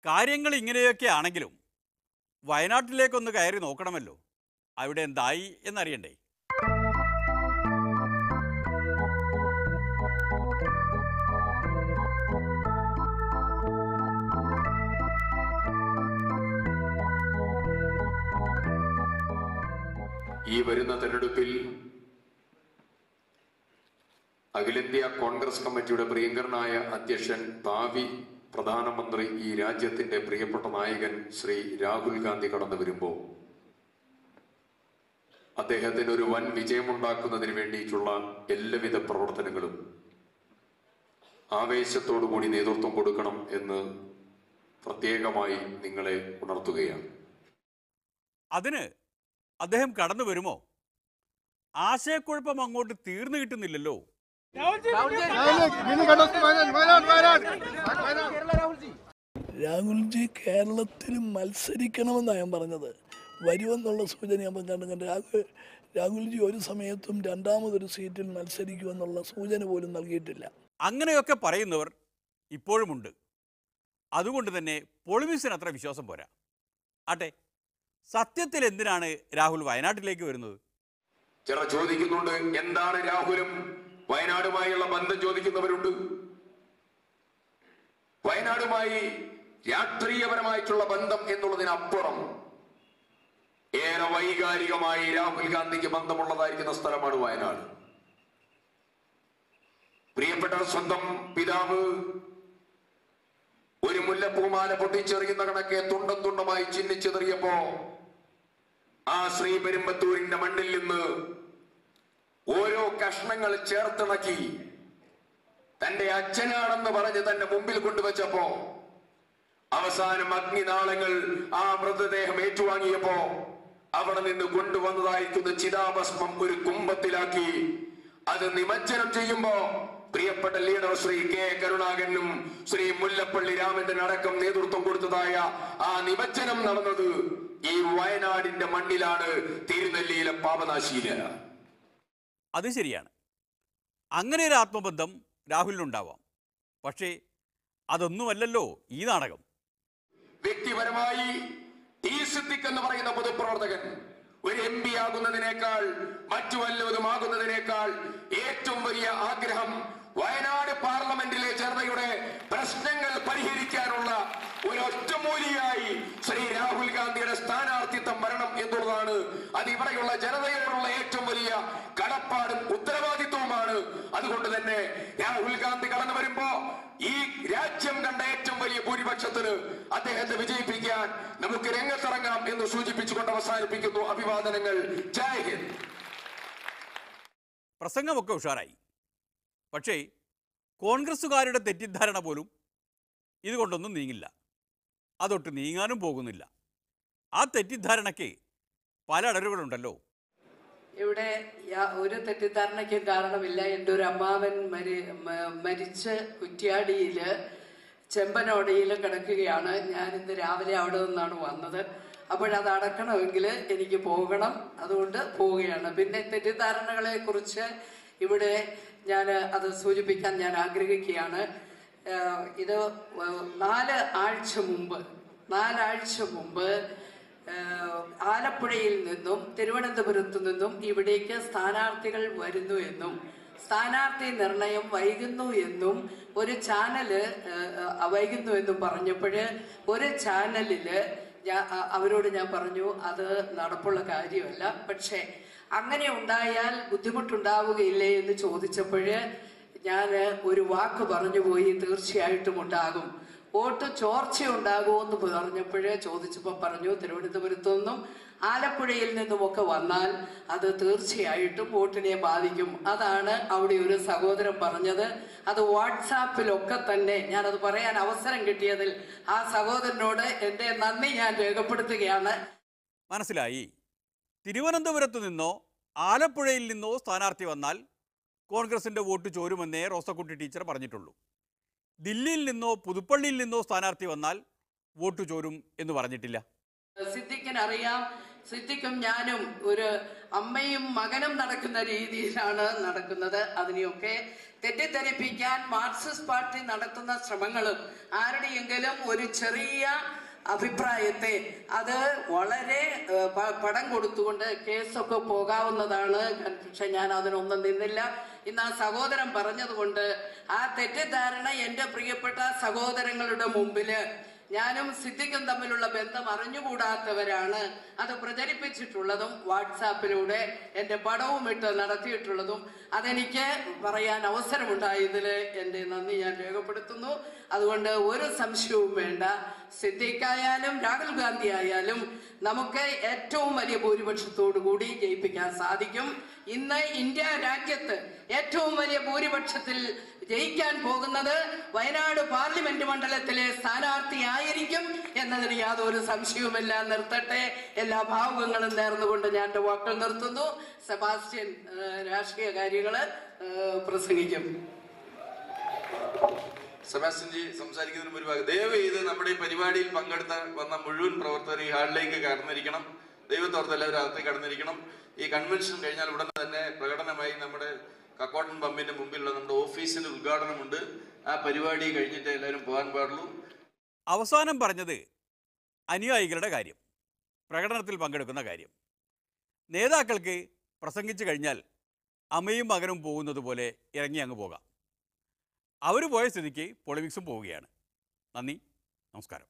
കാര്യങ്ങൾ ഇങ്ങനെയൊക്കെ ആണെങ്കിലും വയനാട്ടിലേക്കൊന്ന് കയറി നോക്കണമല്ലോ. അവിടെ എന്തായി എന്നറിയണ്ടേ? ഈ വരുന്ന തെരഞ്ഞെടുപ്പിൽ അഖിലേന്ത്യാ കോൺഗ്രസ് കമ്മിറ്റിയുടെ പ്രിയങ്കരനായ അധ്യക്ഷൻ, ഭാവി പ്രധാനമന്ത്രി, ഈ രാജ്യത്തിന്റെ പ്രിയപ്പെട്ട നായകൻ ശ്രീ രാഹുൽ ഗാന്ധി കടന്നു വരുമ്പോൾ അദ്ദേഹത്തിന് ഒരു വൻ വിജയമുണ്ടാക്കുന്നതിന് വേണ്ടിയിട്ടുള്ള എല്ലാവിധ പ്രവർത്തനങ്ങളും ആവേശത്തോടുകൂടി നേതൃത്വം കൊടുക്കണം എന്ന് പ്രത്യേകമായി നിങ്ങളെ ഉണർത്തുകയാണ്. അതിന് അദ്ദേഹം കടന്നു വരുമോ? ആശയക്കുഴപ്പം അങ്ങോട്ട് തീർന്നു കിട്ടുന്നില്ലല്ലോ. രാഹുൽജി കേരളത്തിൽ മത്സരിക്കണമെന്നാണ് ഞാൻ പറഞ്ഞത്. വരുമെന്നുള്ള സൂചന ഞാൻ കണ്ടു. രാഹുൽജി ഒരു സമയത്തും രണ്ടാമതൊരു സീറ്റിൽ മത്സരിക്കുമെന്നുള്ള സൂചന പോലും നൽകിയിട്ടില്ല. അങ്ങനെയൊക്കെ പറയുന്നവർ ഇപ്പോഴുമുണ്ട്. അതുകൊണ്ട് തന്നെ പൊളിമിക്സിന് അത്ര വിശ്വാസം പോരാ. ആട്ടെ, സത്യത്തിൽ എന്തിനാണ് രാഹുൽ വയനാട്ടിലേക്ക് വരുന്നത്? ചിലർ ചോദിക്കുന്നുണ്ട്, എന്താണ് രാഹുലും വയനാടുമായുള്ള ബന്ധം ചോദിക്കുന്നവരുണ്ട്. വയനാടുമായി രാഷ്ട്രീയപരമായിട്ടുള്ള ബന്ധം എന്നുള്ളതിനപ്പുറം ഏറെ വൈകാരികമായി രാഹുൽ ഗാന്ധിക്ക് ബന്ധമുള്ളതായിരിക്കുന്ന സ്ഥലമാണ് വയനാട്. പ്രിയപ്പെട്ട സ്വന്തം പിതാവ് ഒരു മുല്ലപ്പൂമാല പൊട്ടിച്ചെറിയുന്ന കണക്കെ തുണ്ടം തുണ്ടമായി ചിഹ്നിച്ചെറിയപ്പോ ആ ശ്രീ പെരുമ്പത്തൂരിന്റെ മണ്ണിൽ നിന്ന് ഓരോ കഷ്ണങ്ങൾ ചേർത്തിണക്കി തന്റെ അച്ഛനാണെന്ന് പറഞ്ഞ് തന്റെ മുമ്പിൽ കൊണ്ടുവച്ചപ്പോ അവസാനം അഗ്നിനാളങ്ങൾ ആ മൃതദേഹം ഏറ്റുവാങ്ങിയപ്പോ അവിടെ നിന്ന് കൊണ്ടുവന്നതായിരിക്കുന്ന ചിതാഭസ്മം ഒരു കുംഭത്തിലാക്കി അത് നിമജ്ജനം ചെയ്യുമ്പോ പ്രിയപ്പെട്ട ലീഡർ ശ്രീ കെ കരുണാകരനും ശ്രീ മുല്ലപ്പള്ളി രാമചന്ദ്രൻ അടക്കം നേതൃത്വം കൊടുത്തതായ ആ നിമജ്ജനം നടന്നത് ഈ വയനാടിന്റെ മണ്ണിലാണ്, തിരുനെല്ലിയിലെ പാപനാശിയിലാണ്. അത് ശരിയാണ്. അങ്ങനെ ഒരു ആത്മബന്ധം രാഹുലിനുണ്ടാവാം. പക്ഷേ അതൊന്നുമല്ലല്ലോ ഈ നാടകം. വ്യക്തിപരമായി ടി സിദ്ദിഖ് എന്ന് പറയുന്ന പൊതുപ്രവർത്തകൻ ഒരു MP ആകുന്നതിനേക്കാൾ മറ്റു വല്ലതും ആകുന്നതിനേക്കാൾ ഏറ്റവും വലിയ ആഗ്രഹം വയനാട് പാർലമെന്റിലെ ജനതയുടെ പ്രശ്നങ്ങൾ പരിഹരിക്കാനുള്ള ഒരു ഒറ്റമൂലിയായി ശ്രീ രാഹുൽ ഗാന്ധിയുടെ സ്ഥാനാർത്ഥിത്വം വരണം എന്നുള്ളതാണ്. അത് ഇവിടെയുള്ള ജനതയോടുള്ള ഏറ്റവും വലിയ കടപ്പാടും ഉത്തരവാദിത്വവുമാണ്. അതുകൊണ്ട് തന്നെ രാഹുൽ ഗാന്ധി കടന്നു വരുമ്പോ ഈ രാജ്യം കണ്ട ഏറ്റവും വലിയ ഭൂരിപക്ഷത്തിന് അദ്ദേഹത്തെ വിജയിപ്പിക്കാൻ നമുക്ക് രംഗത്തിറങ്ങാം എന്ന് സൂചിപ്പിച്ചുകൊണ്ട് അവസാനിപ്പിക്കുന്നു. അഭിവാദനങ്ങൾ. ജയ് ഹിന്ദ്. പ്രസംഗമൊക്കെ ഉഷാറായി. പക്ഷേ കോൺഗ്രസ്സുകാരുടെ തെറ്റിദ്ധാരണ പോലും ഇതുകൊണ്ടൊന്നും നീങ്ങില്ല. അതൊട്ട് നീങ്ങാനും പോകുന്നില്ല. ആ തെറ്റിദ്ധാരണയ്ക്ക് പല അടരുകളുണ്ടല്ലോ. ഇവിടെ ഒരു തെറ്റിദ്ധാരണയ്ക്കും കാരണമില്ല. എൻ്റെ ഒരു അമ്മാവൻ മരിച്ച് കുറ്റ്യാടിയിൽ ചെമ്പനോടയിൽ കിടക്കുകയാണ്. ഞാൻ ഇന്ന് രാവിലെ അവിടെ നിന്നാണ് വന്നത്. അപ്പോഴത് അടക്കണമെങ്കിൽ എനിക്ക് പോകണം, അതുകൊണ്ട് പോവുകയാണ്. പിന്നെ തെറ്റിദ്ധാരണകളെ കുറിച്ച് ഇവിടെ ഞാൻ അത് സൂചിപ്പിക്കാൻ ഞാൻ ആഗ്രഹിക്കുകയാണ്. ഇത് 4 ആഴ്ച മുമ്പ് ആലപ്പുഴയിൽ നിന്നും തിരുവനന്തപുരത്തു നിന്നും ഇവിടേക്ക് സ്ഥാനാർത്ഥികൾ വരുന്നു എന്നും സ്ഥാനാർത്ഥി നിർണയം വൈകുന്നു എന്നും ഒരു ചാനല് വൈകുന്നു എന്നും പറഞ്ഞപ്പോഴ് ഒരു ചാനലില് അവരോട് ഞാൻ പറഞ്ഞു, അത് നടപ്പുള്ള കാര്യമല്ല, പക്ഷെ അങ്ങനെ ഉണ്ടായാൽ ബുദ്ധിമുട്ടുണ്ടാവുകയില്ലേ എന്ന് ചോദിച്ചപ്പോഴ് ഞാൻ ഒരു വാക്ക് പറഞ്ഞു പോയി, തീർച്ചയായിട്ടും ഉണ്ടാകും. വോട്ട് ചോർച്ചയുണ്ടാകുമെന്ന് പറഞ്ഞപ്പോഴേ ചോദിച്ചപ്പോൾ പറഞ്ഞു, തിരുവനന്തപുരത്തു നിന്നും ആലപ്പുഴയിൽ നിന്നുമൊക്കെ വന്നാൽ അത് തീർച്ചയായിട്ടും വോട്ടിനെ ബാധിക്കും. അതാണ് അവിടെ ഒരു സഹോദരൻ പറഞ്ഞത്. അത് വാട്സാപ്പിലൊക്കെ തന്നെ ഞാനത് പറയാൻ അവസരം കിട്ടിയതിൽ ആ സഹോദരനോട് എൻ്റെ നന്ദി ഞാൻ രേഖപ്പെടുത്തുകയാണ്. മനസ്സിലായി. തിരുവനന്തപുരത്ത് നിന്നോ ആലപ്പുഴയിൽ നിന്നോ സ്ഥാനാർത്ഥി വന്നാൽ കോൺഗ്രസിൻ്റെ വോട്ട് ചോരുമെന്നേ റോസക്കുട്ടി ടീച്ചർ പറഞ്ഞിട്ടുള്ളൂ. ദില്ലിയിൽ നിന്നോ പുതുപ്പള്ളിയിൽ നിന്നോ സ്ഥാനാർത്ഥി വന്നാൽ വോട്ട് ചോരും എന്ന് പറഞ്ഞിട്ടില്ല. സിദ്ദിഖിന് അറിയാം സിദ്ദിഖും ഞാനും ഒരു അമ്മയും മകനും നടക്കുന്ന രീതിയിലാണ് നടക്കുന്നത്. അതിനെയൊക്കെ തെറ്റിദ്ധരിപ്പിക്കാൻ മാർക്സിസ്റ്റ് പാർട്ടി നടത്തുന്ന ശ്രമങ്ങളും ആരുടെയെങ്കിലും ഒരു ചെറിയ അഭിപ്രായത്തെ അത് വളരെ പടം കൊടുത്തുകൊണ്ട് കേസൊക്കെ പോകാവുന്നതാണ്. പക്ഷെ ഞാൻ അതിനൊന്നും നിന്നില്ല. ഇന്ന് ആ സഹോദരൻ പറഞ്ഞതുകൊണ്ട് ആ തെറ്റിദ്ധാരണ എന്റെ പ്രിയപ്പെട്ട സഹോദരങ്ങളുടെ മുമ്പില് ഞാനും സിദ്ദിഖും തമ്മിലുള്ള ബന്ധം അറിഞ്ഞുകൂടാത്തവരാണ് അത് പ്രചരിപ്പിച്ചിട്ടുള്ളതും വാട്സാപ്പിലൂടെ എന്റെ പടവും ഇട്ട് നടത്തിയിട്ടുള്ളതും. അതെനിക്ക് പറയാൻ അവസരമുണ്ടായതിൽ എന്റെ നന്ദി ഞാൻ രേഖപ്പെടുത്തുന്നു. അതുകൊണ്ട് ഒരു സംശയവും വേണ്ട, സിദ്ദിഖായാലും രാഹുൽ ഗാന്ധി ആയാലും നമുക്ക് ഏറ്റവും വലിയ ഭൂരിപക്ഷത്തോടു കൂടി ജയിപ്പിക്കാൻ സാധിക്കും. ഇന്ന് ഇന്ത്യ രാജ്യത്ത് ഏറ്റവും വലിയ ഭൂരിപക്ഷത്തിൽ ജയിക്കാൻ പോകുന്നത് വയനാട് പാർലമെന്റ് മണ്ഡലത്തിലെ സ്ഥാനാർത്ഥിയായിരിക്കും എന്നതിന് യാതൊരു സംശയവുമില്ല. നിർത്തട്ടെ. എല്ലാ ഭാവുകങ്ങളും നേർന്നുകൊണ്ട് ഞാൻ എന്റെ വാക്കുകൾ നിർത്തുന്നു. സെബാസ്റ്റ്യൻ രാഷ്ട്രീയ കാര്യങ്ങള് പ്രസംഗിക്കും. സെബാസ്റ്റ്യൻ ജി സംസാരിക്കുന്നതിന് മുൻപാக ദയവ് ചെയ്ത് നമ്മുടെ ഈ പരിപാടിയിൽ പങ്കെടുത്ത വന്ന മുഴുവൻ പ്രവർത്തകർ ഈ ഹാളിലേക്ക് കടന്നിരിക്കണം. ദൈവത്തോർത്ത് എല്ലാവരും അകത്തേക്ക് കടന്നിരിക്കണം. ഈ കൺവെൻഷൻ കഴിഞ്ഞാൽ ഉടൻ തന്നെ പ്രകടനമായി നമ്മുടെ കക്കോട്ടൻ പമ്പിന്റെ മുമ്പിലുള്ള നമ്മുടെ ഓഫീസിന്റെ ഉദ്ഘാടനമുണ്ട്. ആ പരിപാടി കഴിഞ്ഞിട്ട് എല്ലാവരും പോകാൻ പാടുള്ളൂ. അവസാനം പറഞ്ഞത് അനുയായികളുടെ കാര്യം, പ്രകടനത്തിൽ പങ്കെടുക്കുന്ന കാര്യം. നേതാക്കൾക്ക് പ്രസംഗിച്ചു കഴിഞ്ഞാൽ അമ്മയും മകനും പോകുന്നത് പോലെ ഇറങ്ങി അങ്ങ് പോകാം. അവർ പോയ സ്ഥിതിക്ക് പൊളിമിക്സും പോവുകയാണ്. നന്ദി, നമസ്കാരം.